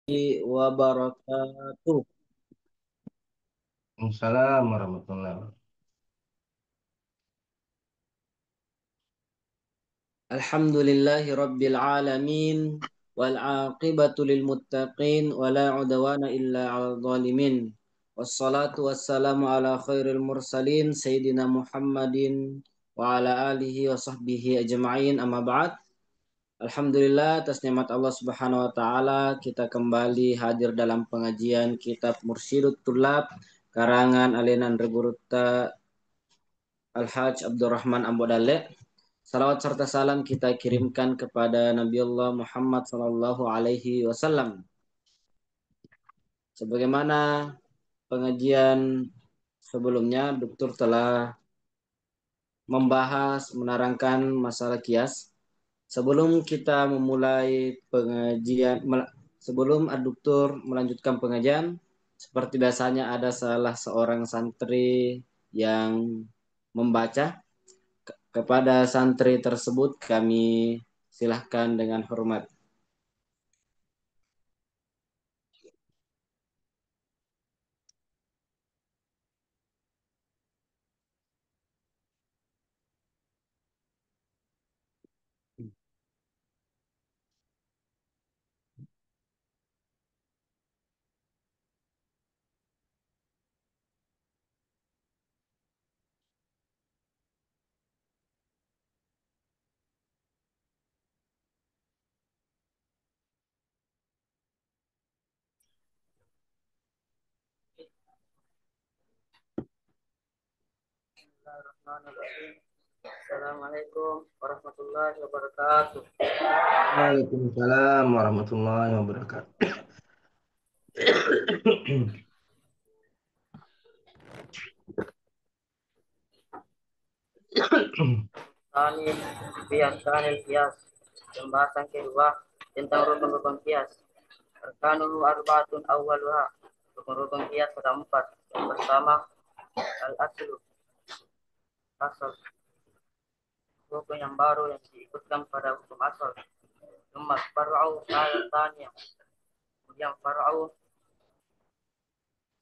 Wabarakatuh. Assalamualaikum warahmatullahi wabarakatuh. Alhamdulillahi rabbil alamin wal aqibatu lil muttaqin wala udwana illa 'alal zalimin. Wassalatu wassalamu ala khairil mursalin sayyidina Muhammadin wa ala alihi wa sahbihi ajma'in amma ba'd. Alhamdulillah atas nikmat Allah Subhanahu wa taala kita kembali hadir dalam pengajian kitab Mursyidut Tulab karangan Alenan Reguruta Al-Hajj Abdurrahman Ambodale. Salawat serta salam kita kirimkan kepada Nabi Allah Muhammad Sallallahu Alaihi Wasallam. Sebagaimana pengajian sebelumnya, Dokter telah membahas, menerangkan masalah kias. Sebelum kita memulai pengajian, sebelum Dokter melanjutkan pengajian, seperti biasanya ada salah seorang santri yang membaca. Kepada santri tersebut kami silahkan dengan hormat. Bismillahirrahmanirrahim. Assalamualaikum warahmatullahi wabarakatuh. Waalaikumsalam warahmatullahi wabarakatuh. Tani Biarkanil kias. Pembahasan kedua tentang rukun-rukun kias. Arkanuhu arbaatun awwaluha. Rukun-rukun kias ada empat. Yang pertama al-aslu, asal. Rukun yang baru yang diikutkan pada hukum asal. Nomor far'u tanya. Kemudian far'u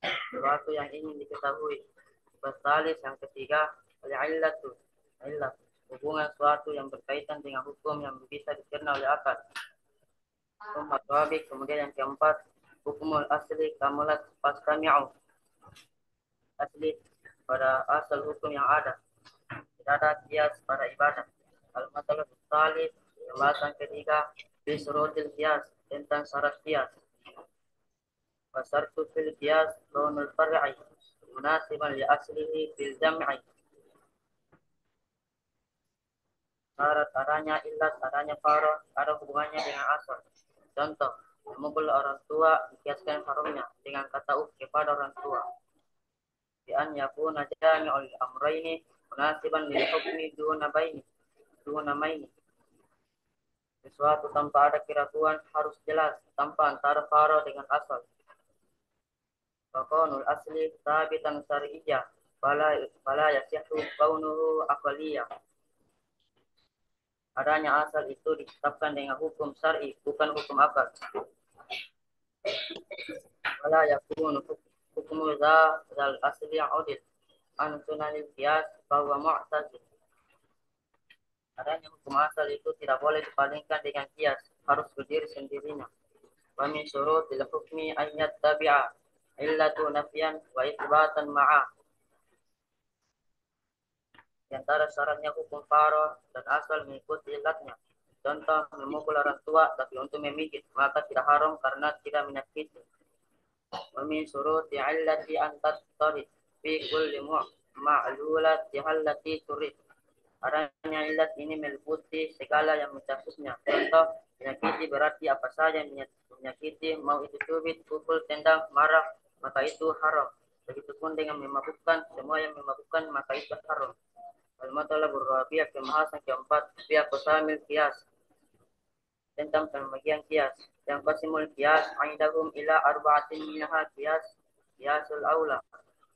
sesuatu yang ingin diketahui. Bersalis yang ketiga al-illatu, illat, hubungan suatu yang berkaitan dengan hukum yang bisa dicerna oleh akal. Kemudian yang keempat hukumul asli kamulat pastami'u, asli pada asal hukum yang ada, tidak ada kias pada ibadah. Al-masalah salis, pembahasan ketiga bisrodil kias, tentang syarat kias. Wasartu fil kias launul far'i munasiban li aslihi fil jam'i. Syarat adanya illat, adanya faro, ada hubungannya dengan asal. Contoh, memukul orang tua dikiaskan haramnya dengan kata kepada orang tua. Bi an yakuna jami'ul amrayni munasiban lil hukmi duna maini. Sesuatu tanpa ada keraguan harus jelas tanpa antara faro dengan asal. Fakonul asli sabitan syar'iyyah fala yasihu kaunuhu aqliyah. Adanya asal itu ditetapkan dengan hukum syar'i, bukan hukum akal. Wala yakunu hukumu zal asli audit an sunanil qiyas bahwa mu'tazil. Adanya hukum asal itu tidak boleh dibandingkan dengan qiyas, harus berdiri sendirinya. Wa min syurutil hukmi an yattabi'a illatu nafyan wa itsbatan ma'a. Di antara syaratnya hukum faro dan asal mengikuti illatnya. Contoh, memukul orang tua tapi untuk memijit, maka tidak haram karena tidak menyakiti. Wa min syuruti illati an tattarid fi kulli ma'lulati allati turid. Adanya illat ini meliputi segala yang mencakusnya. Contoh, menyakiti berarti apa saja yang menyakiti, mau itu cubit, pukul, tendang, marah, maka itu haram. Begitupun dengan memabukkan, semua yang memabukkan maka itu haram. Al-Matalabur Rabi'ah, pembahasan keempat, pihak kosamil kias, tentang pembagian kias. Yang qasimul kias aidahum ila arba'atin minha kias, kiasul aula,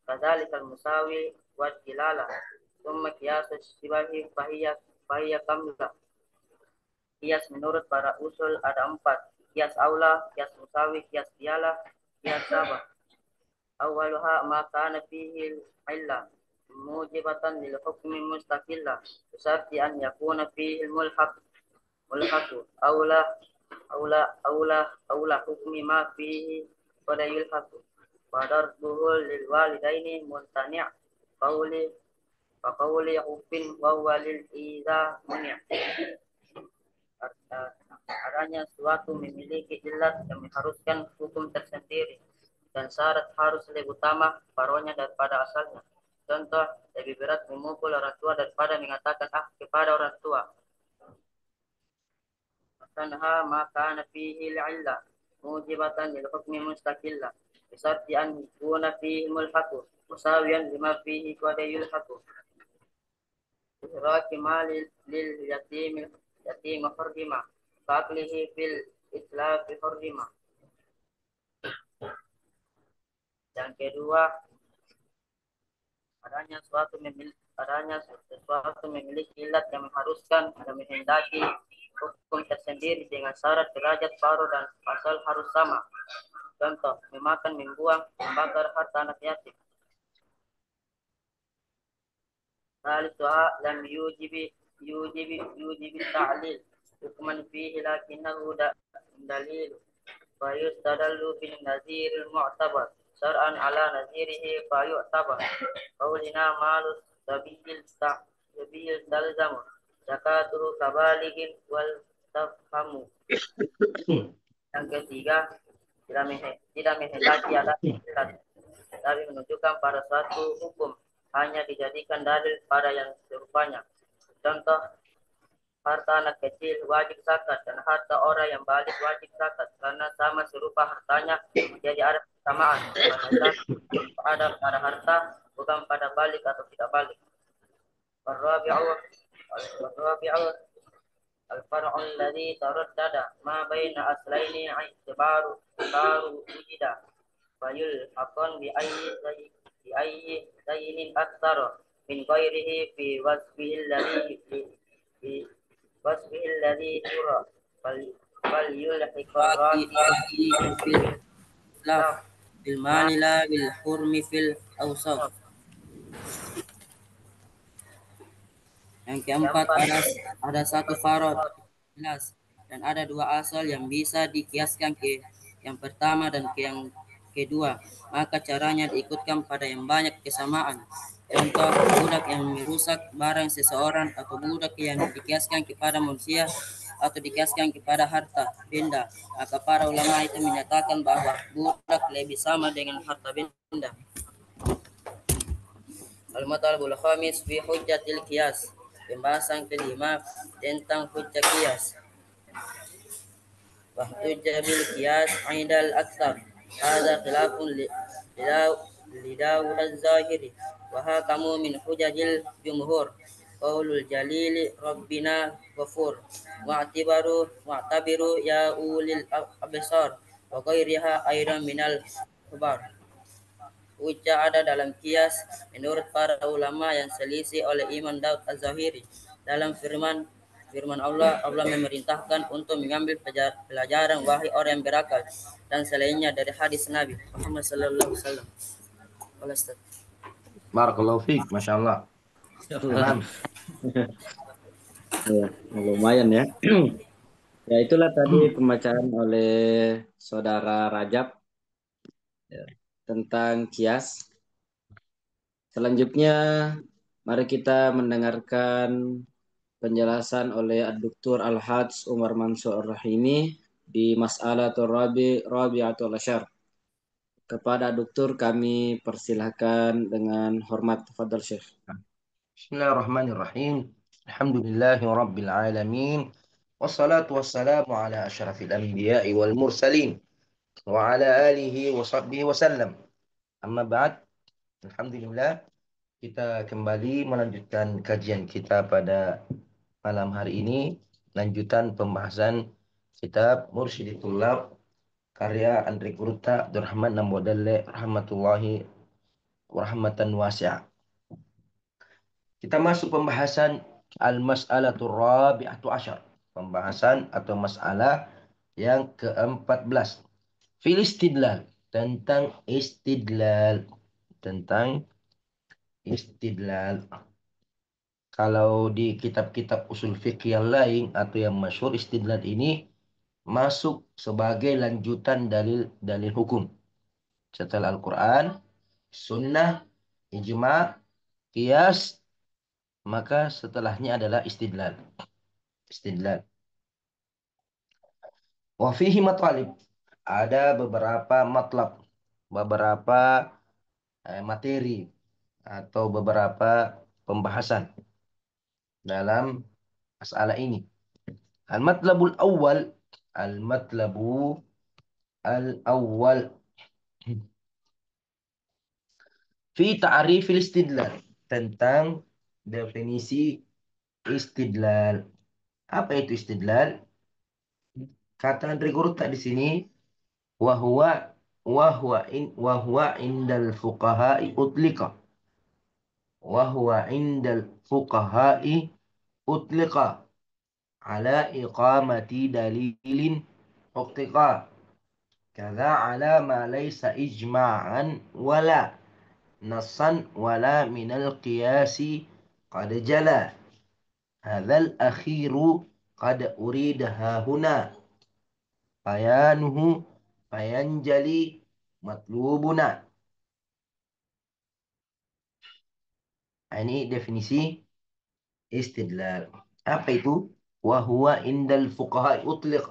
kadzalikal musawi wa dilala, thumma kiasus sibahi bahiyya kamlah. Kias menurut para usul ada empat. kias aula, kias musawi, kias dialah, kias sabah. Awaluha ma kana fihi illa mujibatan lil hukmi mustaqilla bisarti an yakuna fihi mulhaqu aula hukmi ma fihi wala yulhaqu wadarduhu lil walidaini muntani' qawli qawli hukmin wa walil iza muni' adanya suatu memiliki ilat yang mengharuskan hukum tersendiri dan syarat harus lebih utama paronya daripada asalnya. Contoh, lebih berat memukul orang tua daripada mengatakan kepada orang tua. Tanha maka fihi al-'illah mujibatan lil hukmi mustaqillah bisarti an yakuna fihi mulhaqu musawiyan lima fihi qad yulhaqu ihraki malil lil yatim hurrima faqlihi fil itlaf hurrima. Yang kedua, adanya sesuatu memiliki ilat yang mengharuskan dan menghendaki hukum tersendiri dengan syarat derajat faro dan asal harus sama. Contoh, memakan, membuang, membakar harta anak yatim. Thalithuha lam yujibi ta'lil hukman fihi lakinnahu dalil fa yustadallu bin naziril mu'tabar syar'an ala nazirihi fa yu'tabar qaulina malus sabil talzamu zakatuhu kabaligin wal tafhamu. Yang ketiga, tidak menghendaki alat tapi menunjukkan pada suatu hukum hanya dijadikan dalil pada yang serupanya. Contoh, harta anak kecil wajib zakat dan harta orang yang balik wajib zakat karena sama serupa hartanya, jadi ada kesamaan karena ada pada harta bukan pada balik atau tidak balik. Warabi'u al-far'u alladhi taraddada ma baina aslaini i'tibaru wujida fayul akon bi ayyi zainin aktsar min ghairihi fi wasfihi alladhi yura fal yulhiqur rafi fil islaf bil mali la bil hurmi fil awsaf. Yang keempat, ada satu farad jelas dan ada dua asal yang bisa dikiaskan ke yang pertama dan ke yang kedua, maka caranya diikutkan pada yang banyak kesamaan. Contoh, budak yang merusak barang seseorang atau budak yang dikiaskan kepada manusia atau dikiaskan kepada harta benda, maka para ulama itu menyatakan bahwa budak lebih sama dengan harta benda. Al-matalabul khamis fi hujjatil qiyas. Pembahasan kelima tentang hujjah qiyas. Wahtujja bil qiyas aidal aktsar. Hadza khilafun li Dawud az-Zahiri wa hakamu min hujjajil jumhur. Qaulul jalili rabbina ghafur wa'tabiru ya ulil absar wa ghairiha aidan minal khabar. Hujjah ada dalam kias menurut para ulama yang selisih oleh Imam Daud Az-Zahiri. Dalam firman Allah memerintahkan untuk mengambil pelajaran wahai orang yang berakal dan selainnya dari hadis Nabi Muhammad sallallahu alaihi wasallam. Barakallahu fiik, Masya Allah. Ya, lumayan ya. Ya, itulah tadi pembacaan oleh Saudara Rajab ya, tentang kias. Selanjutnya, mari kita mendengarkan penjelasan oleh Dr. Al-Hajj Umar Mansur Ar-Rahimi di Mas'alatul Rabi'atul Asyar. Kepada dokter kami persilahkan dengan hormat. Tafadhal Syekh. Bismillahirrahmanirrahim. Alhamdulillahi Rabbil Alamin. Wassalatu wassalamu ala asyrafil anbiya'i wal mursalin. Wa ala alihi wa sahbihi wa sallam. Amma ba'd. Alhamdulillah. Kita kembali melanjutkan kajian kita pada malam hari ini. Lanjutan pembahasan kitab Mursyidit Thullab karya Andri Kurta Abdurrahman Nambodale rahmatullahi wa rahmatan wasi'ah. Kita masuk pembahasan al-mas'alatur rabi'atu asyar. Pembahasan atau masalah Yang ke-14. Fil istidlal. Tentang istidlal. Tentang istidlal. Kalau di kitab-kitab usul fikih yang lain atau yang masyhur, istidlal ini masuk sebagai lanjutan dalil-dalil hukum. Setelah Al-Quran, Sunnah, Ijma, Qiyas, maka setelahnya adalah istidlal. Istidlal. Wa fihi matalib. Ada beberapa matlab, beberapa materi atau beberapa pembahasan dalam masalah ini. Al-matlabul awal, al-matlabu al-awwal fi ta'rifil istidlal, tentang definisi istidlal. Apa itu istidlal? Kata Andre Guru tak di sini, wahwa wahwa indal fuqaha'i utlika. Wahwa indal fuqaha'i utlika ala iqamati dalilin uqtiqa. Kada ala ma laysa ijma'an wala nassan wala minal qiyasi qad jala. Hadzal akhiru qad uridaha huna. Bayanuhu bayanjali matlubuna. Ini definisi istidlal. Apa itu? Wahuwa indal fuqaha utliq.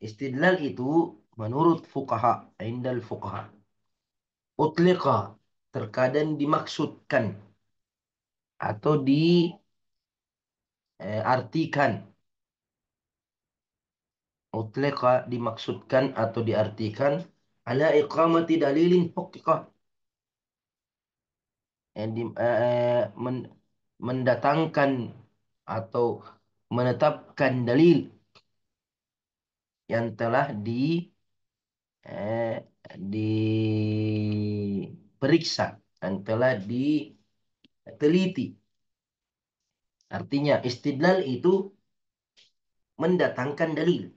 Istidlal itu menurut fuqaha, indal fuqaha. Utliqa, terkadang dimaksudkan atau diartikan. Utliqa dimaksudkan atau diartikan ala iqamati dalilin haqiqah. Mendatangkan atau menetapkan dalil yang telah eh, diperiksa, yang telah diteliti. Artinya istidlal itu mendatangkan dalil.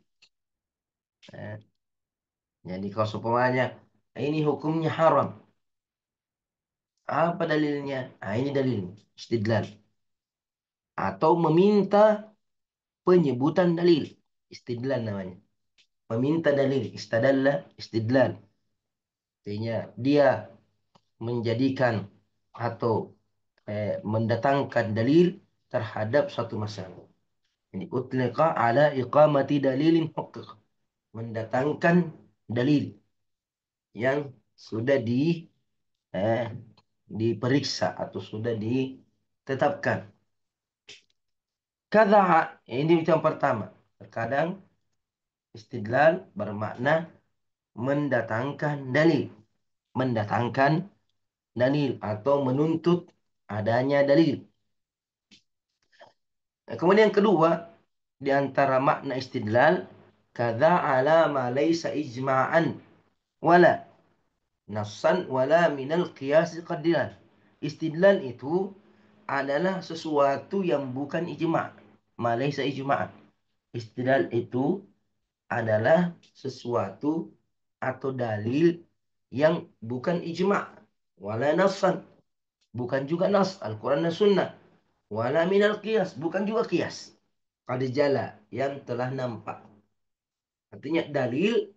Eh, jadi kalau seumpamanya ini hukumnya haram, apa dalilnya? Ini dalil istidlal. Atau meminta penyebutan dalil, istidlal namanya. Meminta dalil, istadalla, istidlal. Artinya dia menjadikan atau mendatangkan dalil terhadap suatu masalah. Ini utliqa ala iqamati dalilin haqiq. Mendatangkan dalil yang sudah eh, diperiksa atau sudah ditetapkan. Kada, ini yang pertama. Terkadang istidlal bermakna mendatangkan dalil. Mendatangkan dalil atau menuntut adanya dalil. Kemudian yang kedua, di antara makna istidlal, kadza ala ma laysa ijma'an wala nassan wala minal qiyas qadiran. Istidlal itu adalah sesuatu yang bukan ijma', ma laysa ijma'an. Istidlal itu adalah sesuatu atau dalil yang bukan ijma', wala nassan, bukan juga nas Al-Quran dan Sunnah, wala minal qiyas, bukan juga qiyas. Qad jala, yang telah nampak. Artinya dalil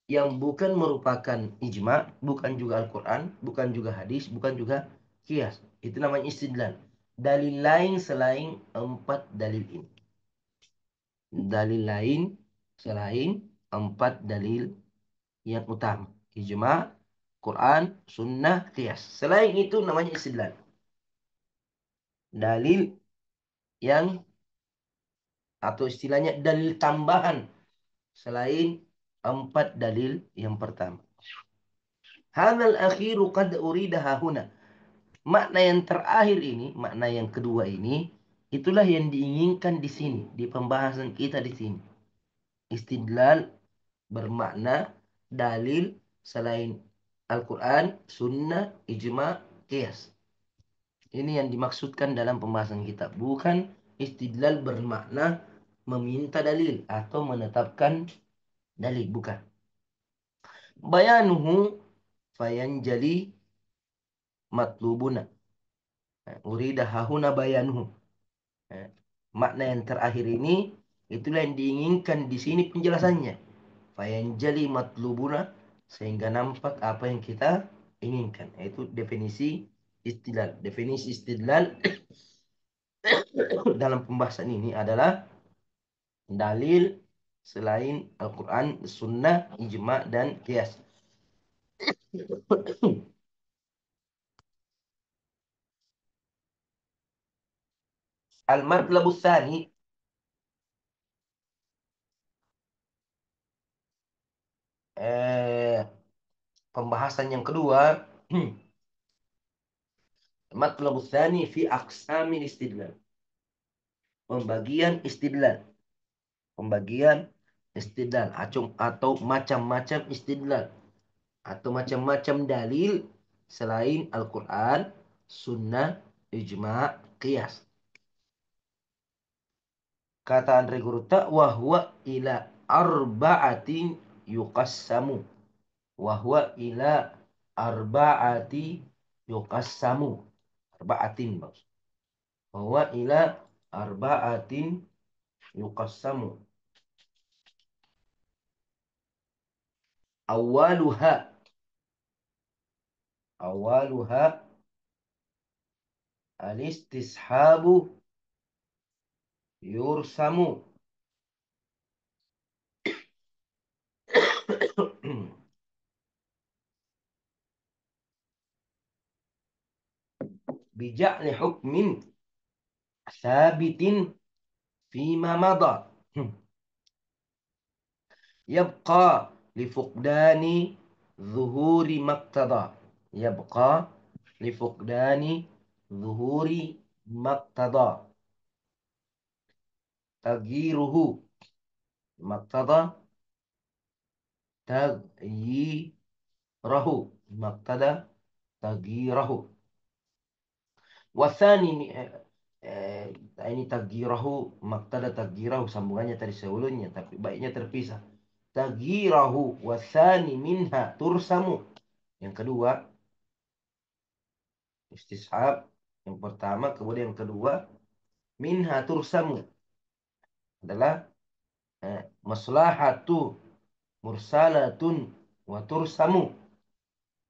yang bukan merupakan ijma, bukan juga Al-Quran, bukan juga hadis, bukan juga qiyas. Itu namanya istidlal. Dalil lain selain empat dalil ini. Dalil lain selain empat dalil yang utama. Ijma, Quran, Sunnah, qiyas. Selain itu namanya istidlal. Dalil yang atau istilahnya dalil tambahan selain empat dalil yang pertama. Hadzal akhiru qad uridaha huna. Makna yang terakhir ini, makna yang kedua ini, itulah yang diinginkan di sini, di pembahasan kita di sini. Istidlal bermakna dalil selain Al-Quran, Sunnah, Ijma, Qiyas. Ini yang dimaksudkan dalam pembahasan kita. Bukan istidlal bermakna meminta dalil atau menetapkan dalil, bukan. Bayanuhu fayanjali matlubuna. Urida hahuna bayanuhu. Makna yang terakhir ini itulah yang diinginkan di sini penjelasannya. Fayanjali matlubuna, sehingga nampak apa yang kita inginkan. Yaitu definisi istidlal. Definisi istidlal dalam pembahasan ini adalah dalil selain Al-Quran, Sunnah, Ijma, dan Qiyas. Al-Matlabus Tsani, pembahasan yang kedua, Matlabus Tsani fi aqsamil istidlal. Pembagian istidlal. Pembagian istidlal atau macam-macam istidlal atau macam-macam dalil selain Al-Quran, Sunnah, Ijma, Qiyas. Kata Andre Guruta, wahwa ila arba'atin yuqassamu. Wahwa ila arba'ati yuqassamu. Arba'atin, Bos. Wahwa ila arba'atin yuqassamu. Awaluha. Awaluha al-istishabu yursamu. Bija'li hukmin sabitin fima mada. Yabqa lifuqdani zuhuri maqtada. Yabqa lifuqdani zuhuri maqtada. Tagyiruhu. Maqtada tagyirahu. Maqtada tagyirahu. Wasani ini tagyirahu, maqtada tagyirahu, sambungannya tadi sebelumnya tapi baiknya terpisah. Tagyirahu wasani minha tursamu. Yang kedua istishab, yang pertama, kemudian yang kedua minha tursamu adalah maslahatu mursalatun wa tursamu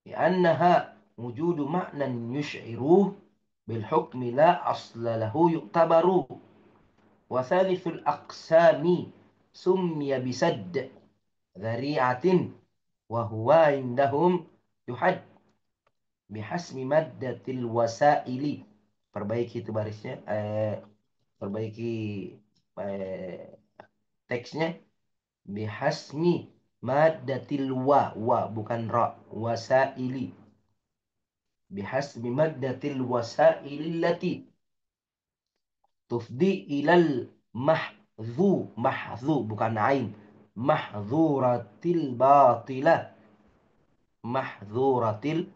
li'annaha wujudu ma'nan yush'iruh bil hukmi la asla lahu yu'tabaru. Wa thalithul aqsami summiya bisadd dhari'atin wa huwa indahum yuhad bihasmi maddatil wasaili. Perbaiki itu barisnya, perbaiki teksnya. Bihasmi maddatil wa bukan ra, wasaili. Bihasmi maddatil wasaili lati tufdi ilal mahzu bukan ain, mahdzuratil batilah. Mahdzuratil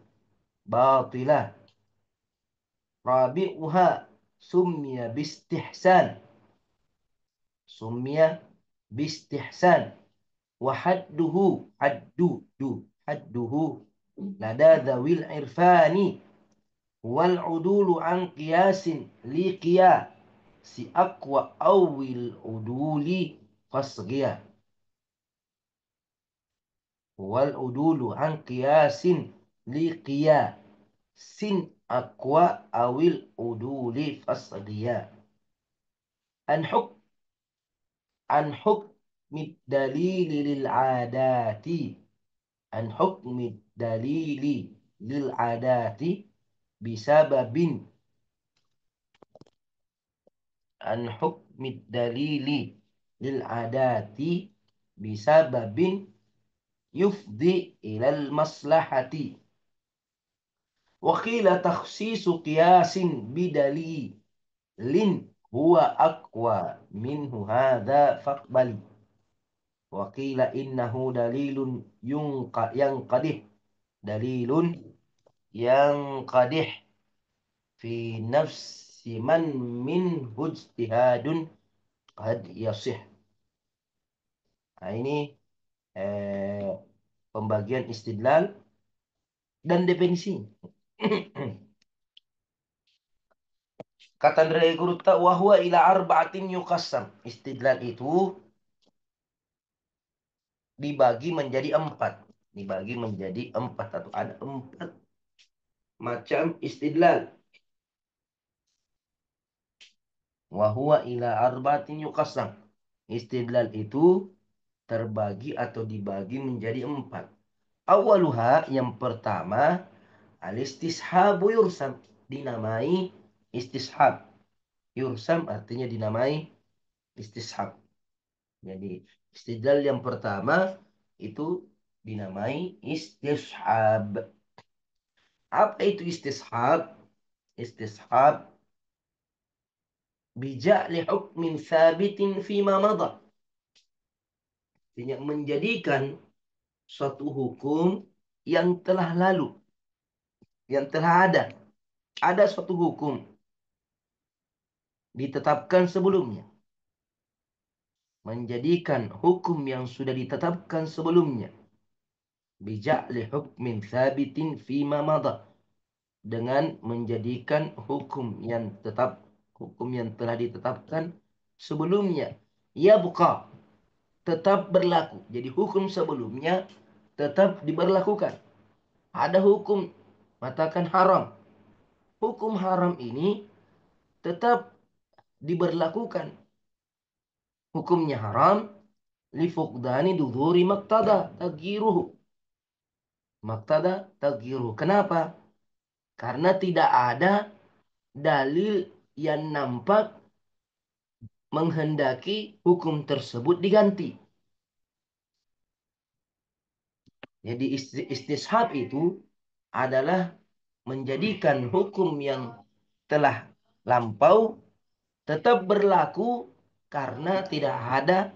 batilah. Rabi'uha summiya bistihsan. Summiya bistihsan. Wahadduhu hadduhu lada dzawil irfani wal udulu an qiyasin li qiya si aqwa awil uduli fasgiya. Wal udulu an qiyasin li qiya sin aqwa awil uduli fasgiya. An hukmi dalili lil adati. An hukmi dalili lil adati bisababin. An hukmi dalili lil adati bisababin yufdi ilal maslahati. Wa qila takhsisu qiyasin bidalilin huwa aqwa minhu hadha faqbali. Wa qila innahu dalilun yanqadih. Dalilun yanqadih fi nafsi man min ijtihadun qad yasih. Nah, ini pembagian istidlal dan definisi. Kata dari guru tak wahwa ila arba'atin yuqassam. Istidlal itu dibagi menjadi 4. Dibagi menjadi 4 atau ada 4 macam istidlal. Wahwa ila arba'atin yuqassam. Istidlal itu terbagi atau dibagi menjadi 4. Awaluha yang pertama al-istishabu yursam. Dinamai istishab. Yursam artinya dinamai istishab. Jadi istidlal yang pertama itu dinamai istishab. Apa itu istishab? Istishab bija'li hukmin sabitin fima madha. Artinya menjadikan suatu hukum yang telah lalu, yang telah ada. Ada suatu hukum ditetapkan sebelumnya. Menjadikan hukum yang sudah ditetapkan sebelumnya. Bija'li hukmin sabitin fima madha. Dengan menjadikan hukum yang telah ditetapkan sebelumnya. Ya buka. Tetap berlaku. Jadi hukum sebelumnya tetap diberlakukan. Ada hukum mengatakan haram. Hukum haram ini tetap diberlakukan. Hukumnya haram lifuqdani dudhuri maktada tagiruhu. Maktada tagiruhu. Kenapa? Karena tidak ada dalil yang nampak menghendaki hukum tersebut diganti. Jadi istishab itu adalah menjadikan hukum yang telah lampau tetap berlaku karena tidak ada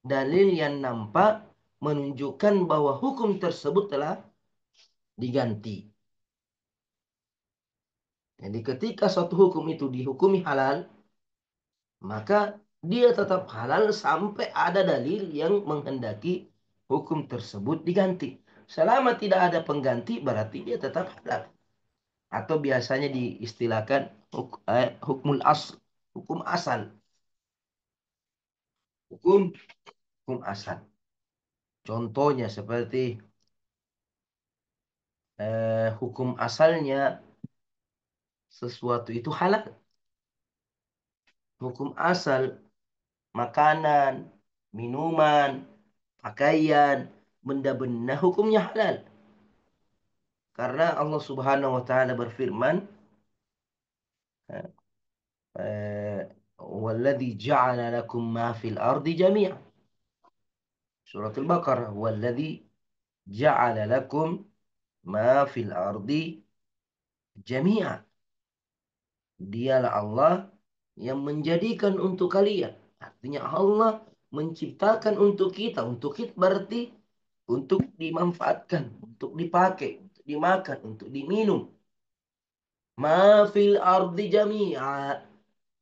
dalil yang nampak menunjukkan bahwa hukum tersebut telah diganti. Jadi ketika suatu hukum itu dihukumi halal, maka dia tetap halal sampai ada dalil yang menghendaki hukum tersebut diganti. Selama tidak ada pengganti, berarti dia tetap halal. Atau biasanya diistilahkan hukmul asl, hukum asal. Hukum hukum asal. Contohnya seperti hukum asalnya sesuatu itu halal. Hukum asal makanan, minuman, pakaian, benda-benda hukumnya halal. Karena Allah Subhanahu wa taala berfirman, "Walladzi ja'ala lakum ma fil ardi jami'an." Surat Al-Baqarah, "Walladzi ja'ala lakum ma fil ardi jami'an." Dialah Allah yang menjadikan untuk kalian. Artinya Allah menciptakan untuk kita. Untuk kita berarti untuk dimanfaatkan, untuk dipakai, untuk dimakan, untuk diminum. Ma fil ardi jami'a.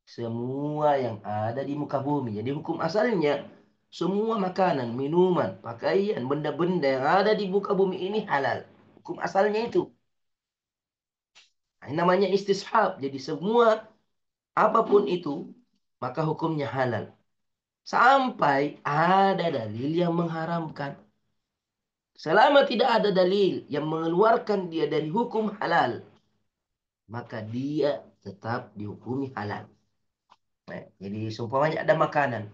Semua yang ada di muka bumi. Jadi hukum asalnya semua makanan, minuman, pakaian, benda-benda yang ada di muka bumi ini halal. Hukum asalnya itu. Nah, ini namanya istishab. Jadi semua apapun itu maka hukumnya halal. Sampai ada dalil yang mengharamkan. Selama tidak ada dalil yang mengeluarkan dia dari hukum halal, maka dia tetap dihukumi halal. Nah, jadi seumpamanya ada makanan,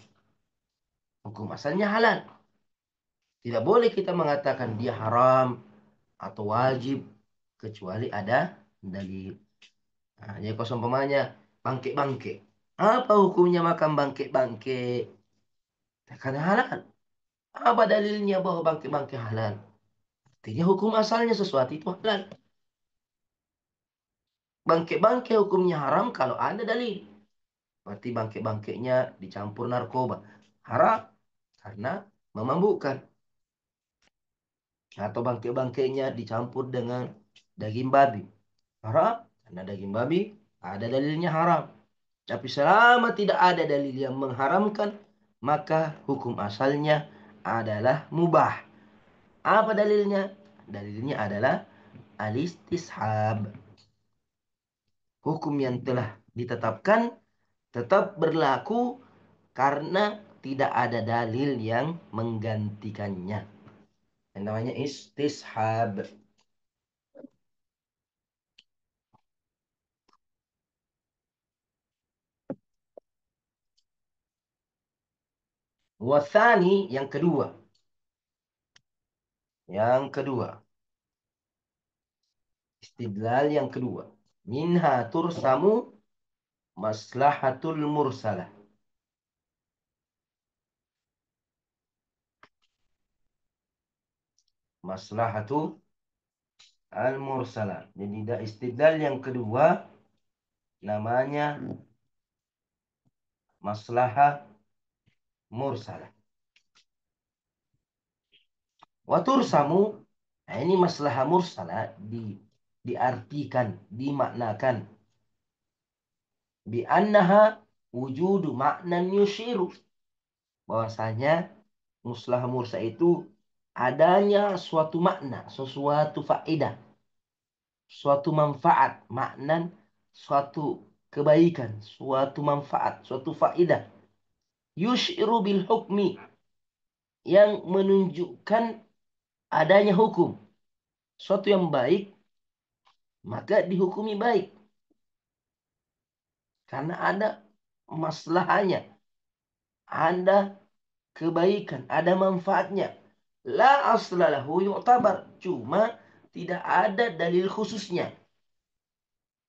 hukum asalnya halal. Tidak boleh kita mengatakan dia haram atau wajib kecuali ada dalil. Nah, jadi kalau seumpamanya bangke-bangke, apa hukumnya makan bangke-bangke? Karena halal. Apa dalilnya bahwa bangke-bangke halal? Artinya hukum asalnya sesuatu itu halal. Bangke-bangke hukumnya haram kalau ada dalil. Berarti bangke-bangkenya dicampur narkoba. Haram karena memabukkan. Atau bangke-bangkenya dicampur dengan daging babi. Haram karena daging babi ada dalilnya haram. Tapi selama tidak ada dalil yang mengharamkan, maka hukum asalnya adalah mubah. Apa dalilnya? Dalilnya adalah al-istishab. Hukum yang telah ditetapkan tetap berlaku karena tidak ada dalil yang menggantikannya. Yang namanya istishab. Wathani yang kedua. Yang kedua. Istidlal yang kedua. Minha tursamu maslahatul mursalah. Maslahatul al-mursalah. Jadi istidlal yang kedua namanya maslahah mursalah. Watursamu, nah ini maslahah mursalah diartikan, dimaknakan bi annaha wujudu maknan yushiru, bahwasanya maslahah mursalah itu adanya suatu makna, sesuatu faedah, suatu manfaat, maknan suatu kebaikan, suatu manfaat, suatu faedah. Yushiru bil hukmi, yang menunjukkan adanya hukum. Suatu yang baik, maka dihukumi baik. Karena ada maslahahnya, ada kebaikan, ada manfaatnya. La aslalahu yu'tabar. Cuma tidak ada dalil khususnya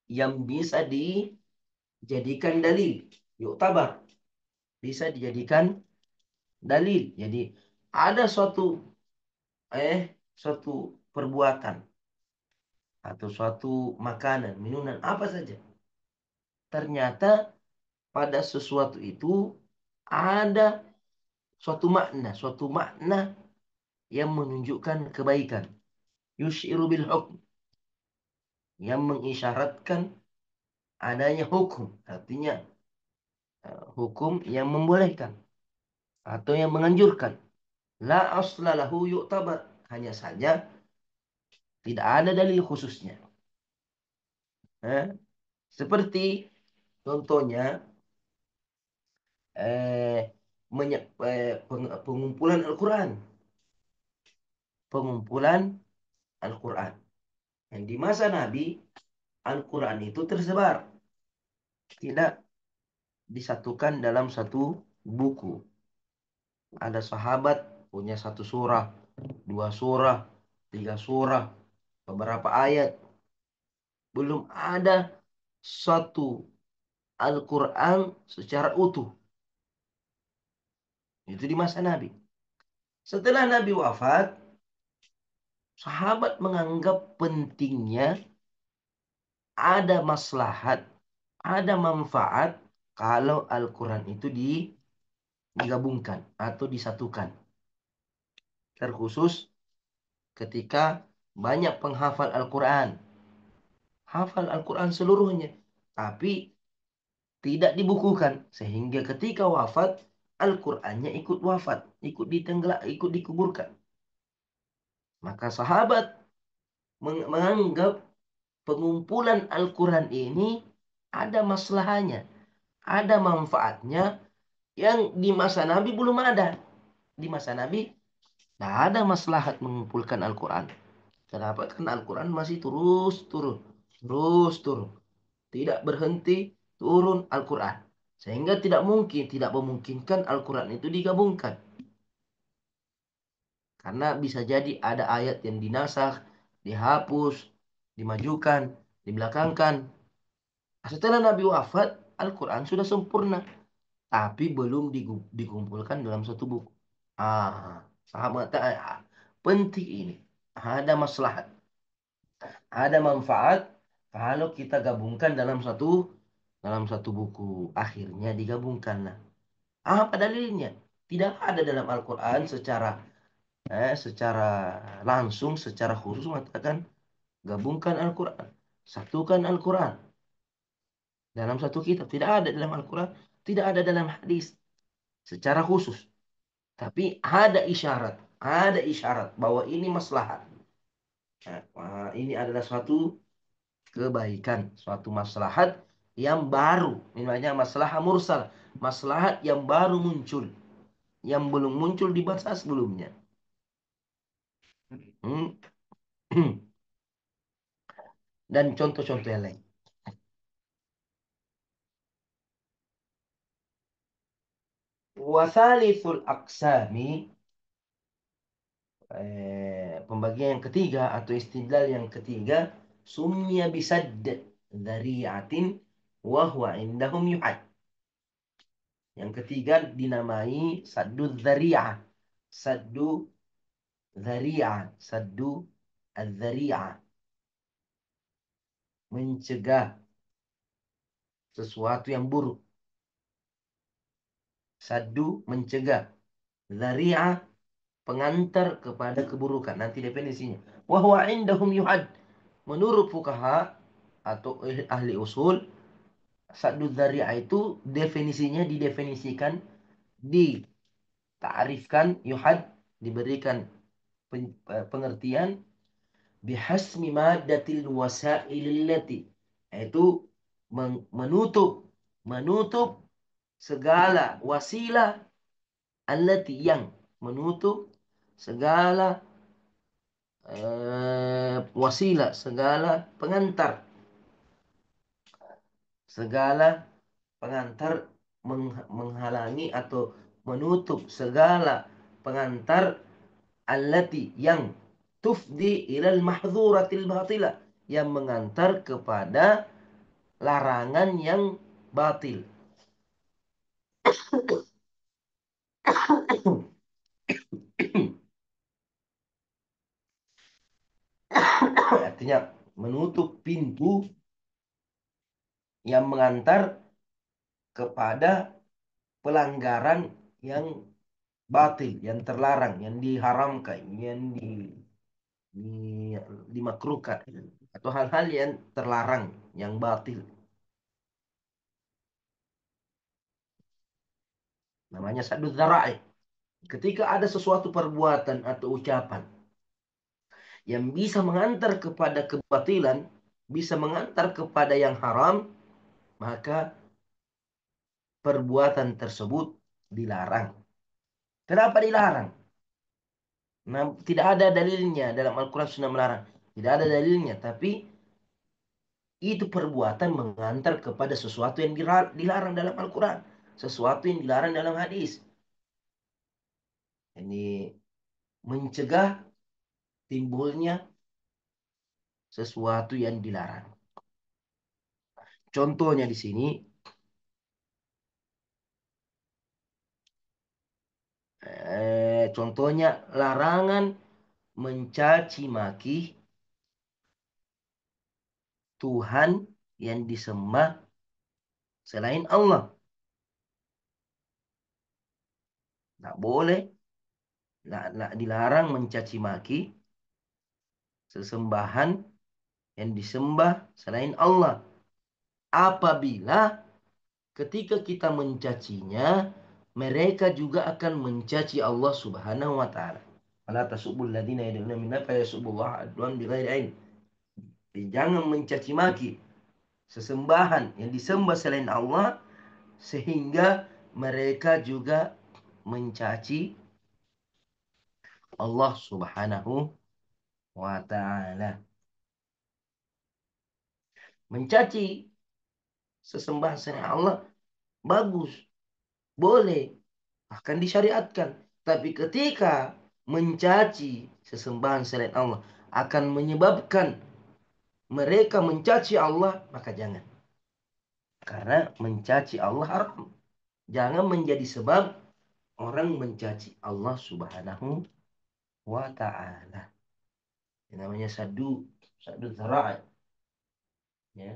yang bisa dijadikan dalil. Yu'tabar. Bisa dijadikan dalil. Jadi ada suatu perbuatan atau suatu makanan, minuman, apa saja. Ternyata pada sesuatu itu ada suatu makna yang menunjukkan kebaikan. Yushiru bil hukm, yang mengisyaratkan adanya hukum. Artinya hukum yang membolehkan atau yang menganjurkan. La aslalahu yu'tabar. Hanya saja tidak ada dalil khususnya. Eh, Seperti contohnya eh, pengumpulan Al-Quran. Pengumpulan Al-Quran. Yang di masa Nabi, Al-Quran itu tersebar. Tidak disatukan dalam satu buku. Ada sahabat punya satu surah, dua surah, tiga surah, beberapa ayat. Belum ada satu Al-Quran secara utuh. Itu di masa Nabi. Setelah Nabi wafat, sahabat menganggap pentingnya ada maslahat, ada manfaat kalau Al-Quran itu digabungkan atau disatukan. Terkhusus ketika banyak penghafal Al-Quran. Hafal Al-Quran seluruhnya. Tapi tidak dibukukan. Sehingga ketika wafat, Al-Qurannya ikut wafat. Ikut ditenggelam, ikut dikuburkan. Maka sahabat menganggap pengumpulan Al-Quran ini ada masalahnya. Ada manfaatnya yang di masa Nabi belum ada. Di masa Nabi tidak ada maslahat mengumpulkan Al-Quran. Kenapa? Karena Al-Quran masih terus turun. Terus turun. Tidak berhenti turun Al-Quran. Sehingga tidak memungkinkan Al-Quran itu digabungkan. Karena bisa jadi ada ayat yang dinasakh, dihapus, dimajukan, dibelakangkan. Setelah Nabi wafat, Al-Quran sudah sempurna. Tapi belum dikumpulkan dalam satu buku. Sahabat penting ini. Ada maslahat, ada manfaat kalau kita gabungkan dalam satu buku. Akhirnya digabungkanlah. Apa dalilnya? Tidak ada dalam Al-Quran secara langsung, secara khusus mengatakan gabungkan Al-Quran, satukan Al-Quran. dalam satu kitab, tidak ada dalam Al-Quran, tidak ada dalam hadis secara khusus. Tapi ada isyarat bahwa ini maslahat. Nah, ini adalah suatu kebaikan, suatu maslahat yang baru. Ini namanya maslahat mursal, maslahat yang baru muncul, yang belum muncul di masa sebelumnya. Hmm. Dan contoh-contoh yang lain. Wasalithul aqsami, pembagian yang ketiga atau istidlal yang ketiga, sumya bisadd dzari'atin wa huwa indahum yuhad. Yang ketiga dinamai saddu dzari'ah. Saddu dzari'ah, saddu adzari'ah, mencegah sesuatu yang buruk. Saddu mencegah, dzari'ah pengantar kepada keburukan. Nanti definisinya. Wa huwa indahum yuhad. Menurut fukaha atau ahli usul, saddu dzari'ah itu definisinya didefinisikan, ditakrifkan, yuhad diberikan pengertian bihasmi maddatil wasailil lati, yaitu menutup menutup segala wasilah, allati yang menutup segala wasilah, segala pengantar, segala pengantar menghalangi atau menutup segala pengantar, allati yang tufdi ilal mahdzuratil batilah, yang mengantar kepada larangan yang batil. Artinya menutup pintu yang mengantar kepada pelanggaran yang batil, yang terlarang, yang diharamkan, yang di- dimakruhkan, atau hal-hal yang terlarang, yang batil. Namanya saddu dzara'i. Ketika ada sesuatu perbuatan atau ucapan yang bisa mengantar kepada kebatilan, bisa mengantar kepada yang haram, maka perbuatan tersebut dilarang. Kenapa dilarang? Nah, tidak ada dalilnya dalam Al-Quran sudah melarang. Tidak ada dalilnya, tapi itu perbuatan mengantar kepada sesuatu yang dilarang dalam Al-Quran. Sesuatu yang dilarang dalam hadis. Ini mencegah timbulnya sesuatu yang dilarang. Contohnya di sini, contohnya larangan mencaci maki Tuhan yang disembah selain Allah. Tidak boleh, dilarang mencaci maki sesembahan yang disembah selain Allah. Apabila ketika kita mencacinya, mereka juga akan mencaci Allah Subhanahu wa taala. Ala tasubul ladina yad'una min fa yasubullah adwan bighairi ilm. Jangan mencaci maki sesembahan yang disembah selain Allah sehingga mereka juga mencaci Allah Subhanahu wa taala. Mencaci sesembahan selain Allah bagus, boleh, akan disyariatkan. Tapi ketika mencaci sesembahan selain Allah akan menyebabkan mereka mencaci Allah, maka jangan. Karena mencaci Allah haram. Jangan menjadi sebab orang mencaci Allah Subhanahu wa taala. Yang namanya sadu dzara'a, ya.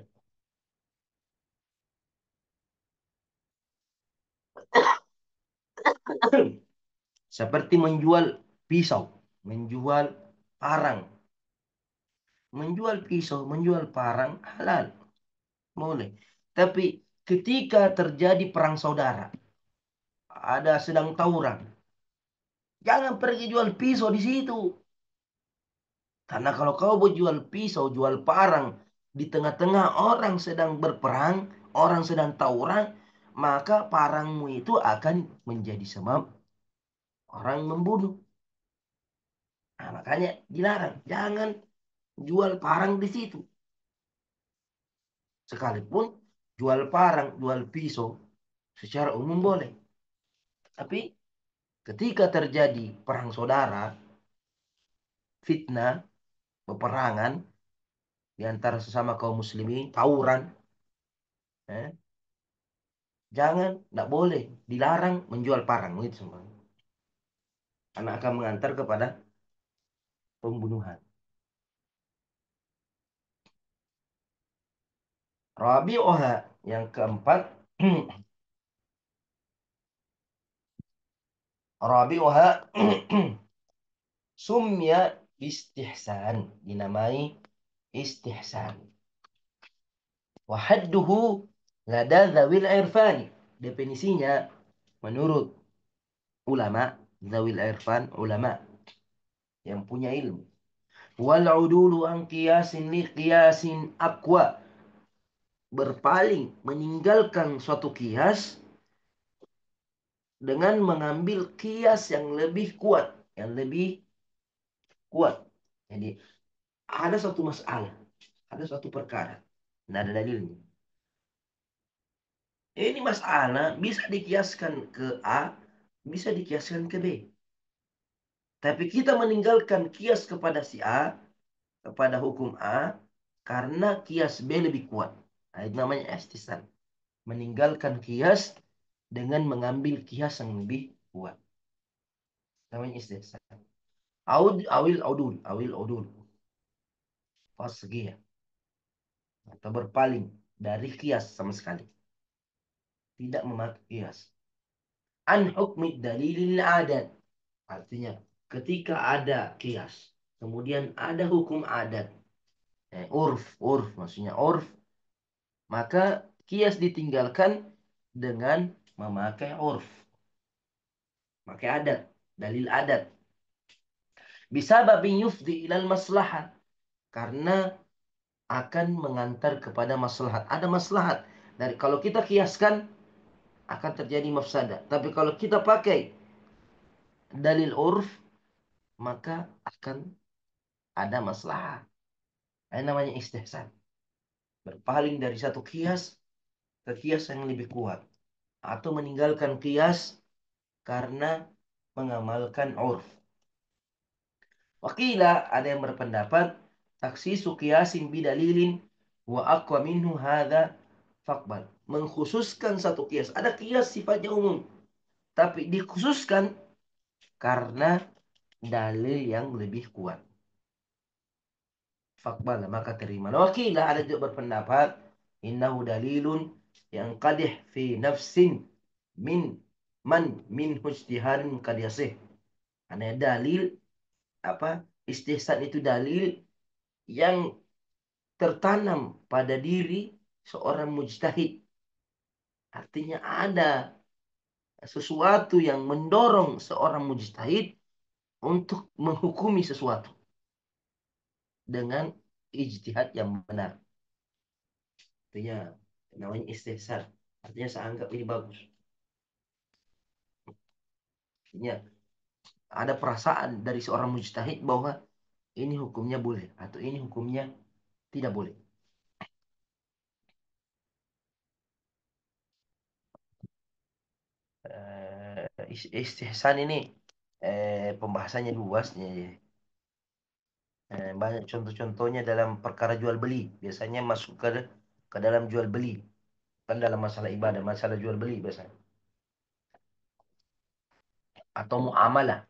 Seperti menjual pisau, menjual parang. Menjual pisau, menjual parang halal, boleh. Tapi ketika terjadi perang saudara, ada sedang tawuran, jangan pergi jual pisau di situ. Karena kalau kau mau jual pisau, jual parang di tengah-tengah orang sedang berperang, orang sedang tawuran, maka parangmu itu akan menjadi sebab orang membunuh. Nah, makanya dilarang, jangan jual parang di situ. Sekalipun jual parang, jual pisau secara umum boleh. Tapi ketika terjadi perang saudara, fitnah, peperangan di antara sesama kaum muslimin, tawuran, eh, jangan, tidak boleh, dilarang menjual parang itu semua. Karena akan mengantar kepada pembunuhan. Rabi'uha, yang keempat, Rabi'uha sumya istihsan, dinamai istihsan. Wahadduhu lada zawil irfani. Definisinya menurut ulama, zawil irfan, ulama yang punya ilmu. Wal udulu an qiyasin li qiyasin aqwa. Berpaling, meninggalkan suatu kias dengan mengambil kias yang lebih kuat, yang lebih kuat. Jadi ada satu masalah, ada suatu perkara, tidak ada dalilnya. Ini masalah bisa dikiaskan ke A, bisa dikiaskan ke B. Tapi kita meninggalkan kias kepada si A, kepada hukum A, karena kias B lebih kuat. Nah, itu namanya istisna. Meninggalkan kias dengan mengambil kias yang lebih kuat. Namanya istisna. Awil fasgiyah. Atau berpaling dari kias sama sekali. Tidak memakai kias. An hukmi dalilil adat. Artinya, ketika ada kias, kemudian ada hukum adat, urf maksudnya urf, maka kias ditinggalkan dengan memakai urf, pakai adat, dalil adat. Bisa babi yufdi ilal maslahah, karena akan mengantar kepada maslahat. Ada maslahat dari kalau kita kiaskan akan terjadi mafsadah. Tapi kalau kita pakai dalil urf, maka akan ada maslahat. Ini namanya istihsan. Berpaling dari satu kias ke kias yang lebih kuat. Atau meninggalkan kias karena mengamalkan urf. Wakila, ada yang berpendapat taksisu qiyasin bidalilin wa aqwa minhu hadha faqbal. Mengkhususkan satu kias. Ada kias sifatnya umum, tapi dikhususkan karena dalil yang lebih kuat. Faqbal, maka terima. Wakila, ada juga berpendapat innahu dalilun yang qadih fi nafsin min man min ijtihadin qad yasih. Ada dalil apa? Istihsan itu dalil yang tertanam pada diri seorang mujtahid. Artinya ada sesuatu yang mendorong seorang mujtahid untuk menghukumi sesuatu dengan ijtihad yang benar. Artinya namanya istihsan. Artinya saya anggap ini bagus. Artinya ada perasaan dari seorang mujtahid bahwa ini hukumnya boleh atau ini hukumnya tidak boleh. Istihsan ini pembahasannya luas. Banyak contoh-contohnya dalam perkara jual beli. Biasanya masuk ke dalam jual beli. Kan dalam masalah ibadah, masalah jual beli biasanya. Atau muamalah.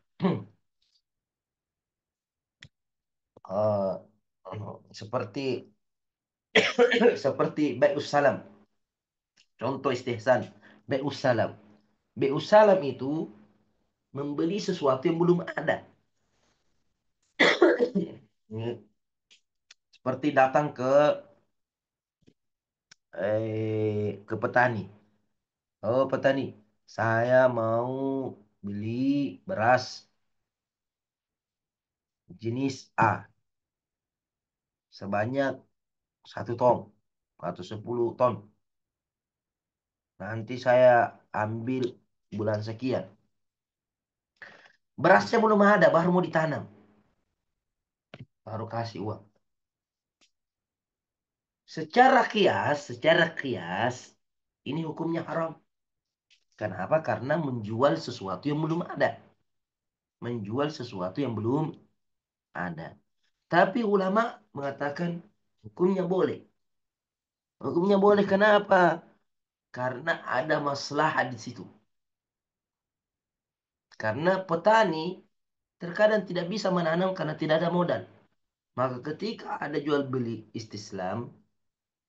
Eh, seperti seperti bai'us salam. Contoh istihsan. Bai'us salam. Bai'us salam itu membeli sesuatu yang belum ada. Seperti datang ke ke petani. Oh, petani, saya mau beli beras jenis A sebanyak 1 ton atau 10 ton. Nanti saya ambil bulan sekian. Berasnya belum ada, baru mau ditanam. Baru kasih uang. Secara kias, ini hukumnya haram. Kenapa? Karena menjual sesuatu yang belum ada. Menjual sesuatu yang belum ada. Tapi ulama mengatakan hukumnya boleh. Hukumnya boleh kenapa? Karena ada maslahat di situ. Karena petani terkadang tidak bisa menanam karena tidak ada modal. Maka ketika ada jual beli istislam,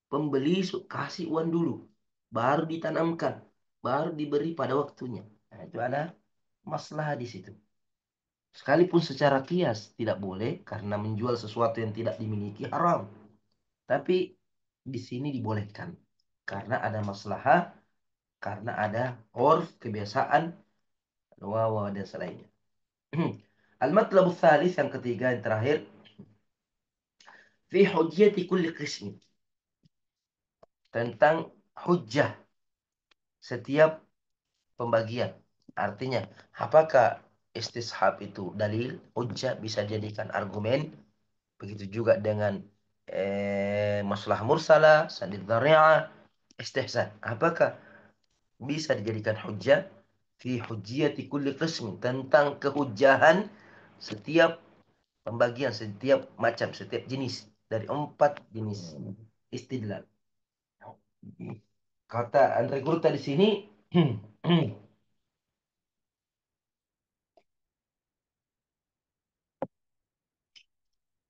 pembeli kasih uang dulu, baru ditanamkan, baru diberi pada waktunya. Nah, itu ada masalah di situ. Sekalipun secara kias tidak boleh karena menjual sesuatu yang tidak dimiliki haram. Tapi di sini dibolehkan karena ada masalah, karena ada urf, kebiasaan, wawa dan selainnya. Al-matlab tsalits yang ketiga yang terakhir, fi hujjati kulli qism, tentang hujjah setiap pembagian. Artinya, apakah istishab itu dalil, hujjah bisa dijadikan argumen, begitu juga dengan masalah mursalah, sanid dhari'ah, istihsan. Apakah bisa dijadikan hujjah fi hujjiyati kulli qism, tentang kehujahan setiap pembagian, setiap macam, setiap jenis dari 4 jenis istidlal. Kata Andre Gurta di sini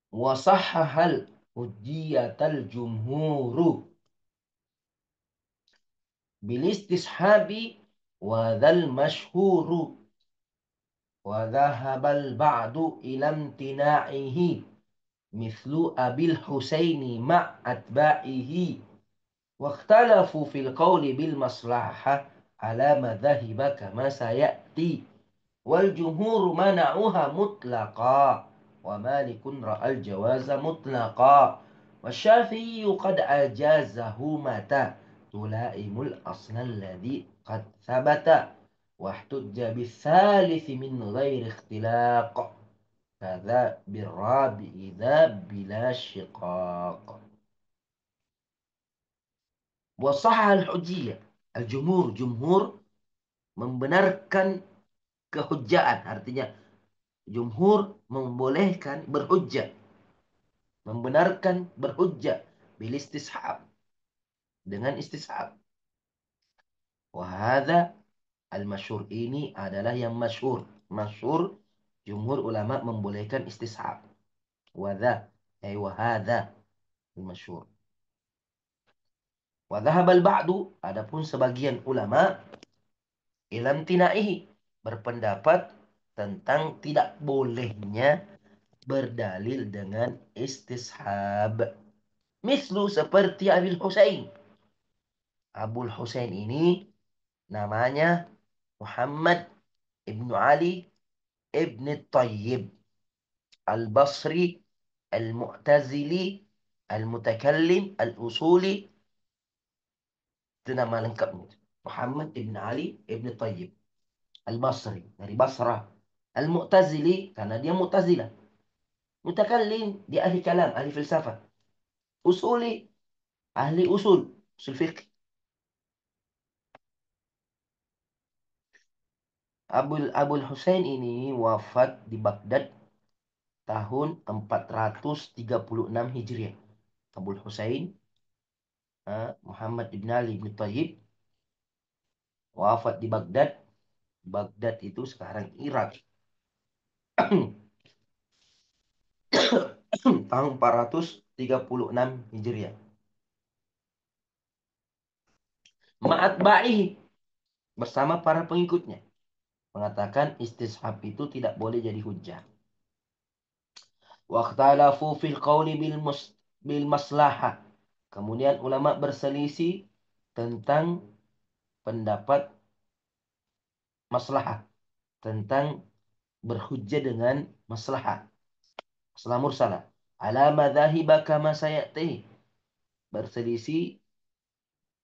wasahhal hujjiyatal jumhuru bil istishabi wa dhal mashhuru wa dhahabal ba'du ila imtina'ihi mithlu abil husaini ma'atba'ihi واختلفوا في القول بالمصلحة على مذاهب كما سيأتي والجمهور منعوها مطلقا ومالك رأى الجواز مطلقا والشافعي قد أجازه متى تلائم الأصل الذي قد ثبت واحتج بالثالث من غير اختلاق كذا بالرابع ذا بلا شقاق. وصح الحجية jumhur membenarkan kehujjaan, artinya jumhur membolehkan berhujjah, membenarkan berhujjah bil istishab, dengan istishab. Wahada al-masyhur, ini adalah yang masyhur. Masyhur jumhur ulama membolehkan istishab. Wadha ay wahada al-masyhur. Wa dhahabal ba'du, adapun sebagian ulama ilam tinaihi, berpendapat tentang tidak bolehnya berdalil dengan istishab. Mislu seperti Abil Husain. Abul Husain ini namanya Muhammad ibnu Ali ibn Tayyib Al-Basri Al-Mu'tazili Al-Mutakallim Al-Usuli. Itu nama lengkapnya. Muhammad ibn Ali ibn Tayyib Al-Basri, dari Basrah. Al-Mu'tazili karena dia Mu'tazilah. Mutakallim, dia ahli kalam, ahli filsafat. Usuli, ahli usul fiqh. Abul Husain ini wafat di Baghdad tahun 436 Hijriah. Abul Husain Muhammad ibn Ali ibn Tayyib wafat di Baghdad. Baghdad itu sekarang Irak. Tahun 436 Hijriah. Ma'atba'ihi, bersama para pengikutnya, mengatakan istishab itu tidak boleh jadi hujjah. Waqtalafu fil qawli bil maslahah, Kemudian ulama berselisih tentang pendapat maslahah, tentang berhujjah dengan maslahah, masalah mursalah. Ala madzahiba kama sayati. Berselisih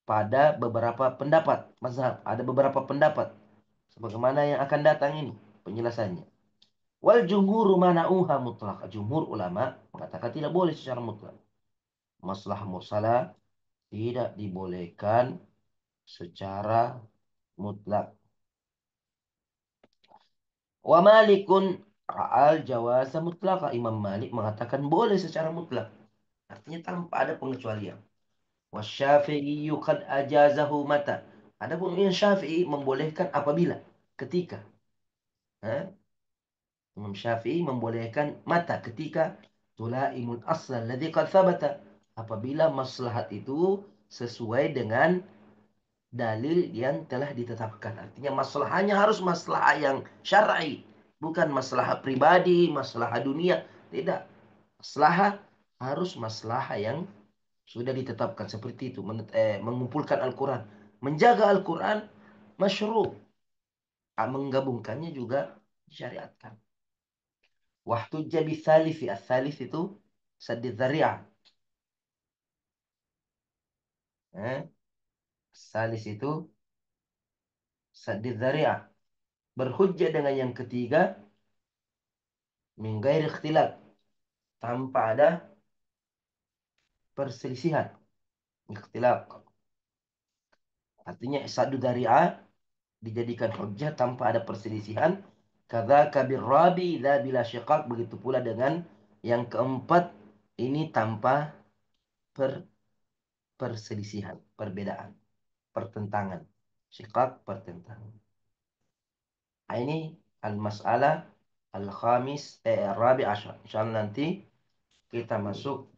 pada beberapa pendapat mazhab. Ada beberapa pendapat. Sebagaimana yang akan datang ini penjelasannya. Wal jumhur mana'uha mutlaq. Jumhur ulama mengatakan tidak boleh secara mutlak. Masalah mursalah tidak dibolehkan secara mutlak. Wa Malikun ra'al jawasa mutlaq. Imam Malik mengatakan boleh secara mutlak. Artinya tanpa ada pengecualian. Wasyafi'i qad ajazahu mata. Adapun Imam Syafi'i membolehkan apabila, ketika. Ha? Imam Syafi'i membolehkan mata ketika tulaimul aslan alladhi qad thabata. Apabila maslahat itu sesuai dengan dalil yang telah ditetapkan. Artinya masalahnya harus masalah yang syar'i, bukan masalah pribadi, masalah dunia, tidak. Masalah harus masalah yang sudah ditetapkan seperti itu. Mengumpulkan Al-Quran, menjaga Al-Quran, masyru'. Menggabungkannya juga disyariatkan. Wahtujja bitsalisi. Ats-tsalis itu saddid dzari'ah. Salis itu saddid dzari'ah. Berhujjah dengan yang ketiga min ghairi ikhtilaf, tanpa ada perselisihan. Ikhtilaf. Artinya saddud dzari'ah dijadikan hujjah tanpa ada perselisihan. Kadza kabir rabi idza bila syiqaq. Begitu pula dengan yang keempat, ini tanpa perselisihan, perbedaan, pertentangan. Syiqaq, pertentangan. Nah, ini al-mas'alah al-khamis rabi asyar. Insyaallah nanti kita masuk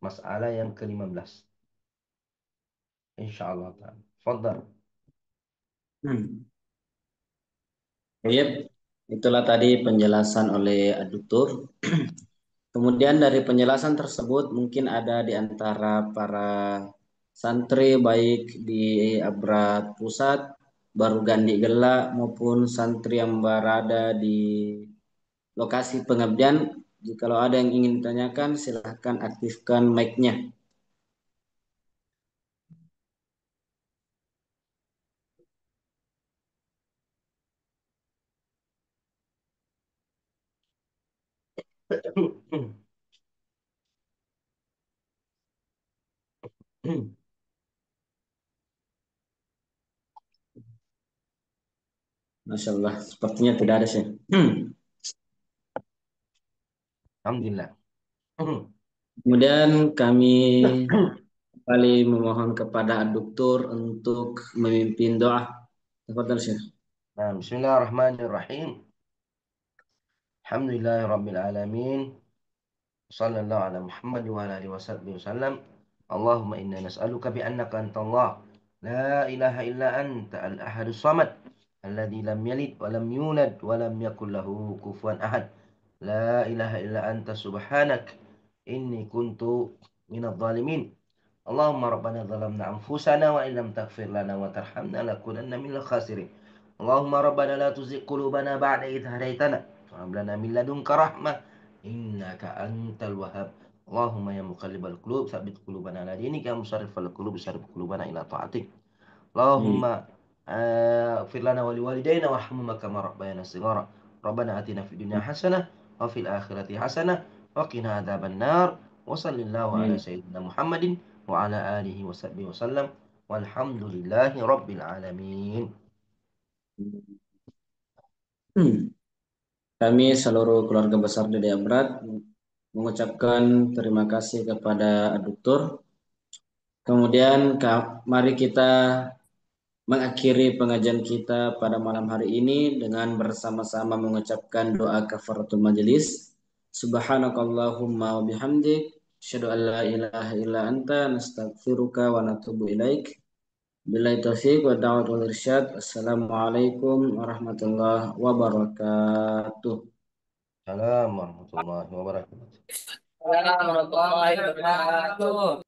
masalah yang ke-15. Insyaallah ta'ala. Fadhal. Baik, itulah tadi penjelasan oleh aduktur. Kemudian dari penjelasan tersebut mungkin ada di antara para santri baik di Abrat Pusat, Baru Gandi Gela maupun santri yang berada di lokasi pengabdian. Jikalau ada yang ingin ditanyakan, silahkan aktifkan mic-nya. Masya Allah, sepertinya tidak ada sih. Alhamdulillah. Kemudian kami kembali memohon kepada aduktur untuk memimpin doa. Tafadhal Syekh. Nah, bismillahirrahmanirrahim. Alhamdulillahirabbil alamin. Sallallahu ala Muhammad wa ala alihi wasallam. Allahumma inna nas'aluka bi annaka antallah la ilaha illa anta al-ahadus samad alladzi lam yalid wa lam yulad wa lam yakul lahu kufuwan ahad. La ilaha illa anta subhanak inni kuntu minadh dhalimin. Allahumma rabbana zalamna anfusana wa illam taghfir lana wa tarhamna lakunanna minal khasirin. Allahumma rabbana la tuzigh qulubana ba'da idh hadaitana wa hab lana min ladunka rahmah innaka antal wahhab. Allahumma ya muqallibal qulub tsabbit qulubana ala dinika ya musarrifal qulub sarrif qulubana ila ta'atik. Allahumma اغفر لنا ولوالدينا وارحمهما كما ربيانا صغارا. ربنا آتنا في الدنيا حسنة وفي الآخرة حسنة وقنا عذاب النار. وصلى الله على سيدنا محمد وعلى آله وصحبه وسلم والحمد لله رب العالمين. Kami seluruh keluarga besar Dede Abrat mengucapkan terima kasih kepada aduktur. Kemudian mari kita mengakhiri pengajian kita pada malam hari ini dengan bersama-sama mengucapkan doa kafaratul majelis. Subhanakallahumma wa bihamdik, asyhadu an la ilaha illa anta, nastaghfiruka wa natubu ilaik. Billahi taufiq wa da'wat wal irsyad. Assalamualaikum warahmatullahi wabarakatuh. Assalamualaikum warahmatullahi wabarakatuh. Waalaikumsalam warahmatullahi wabarakatuh.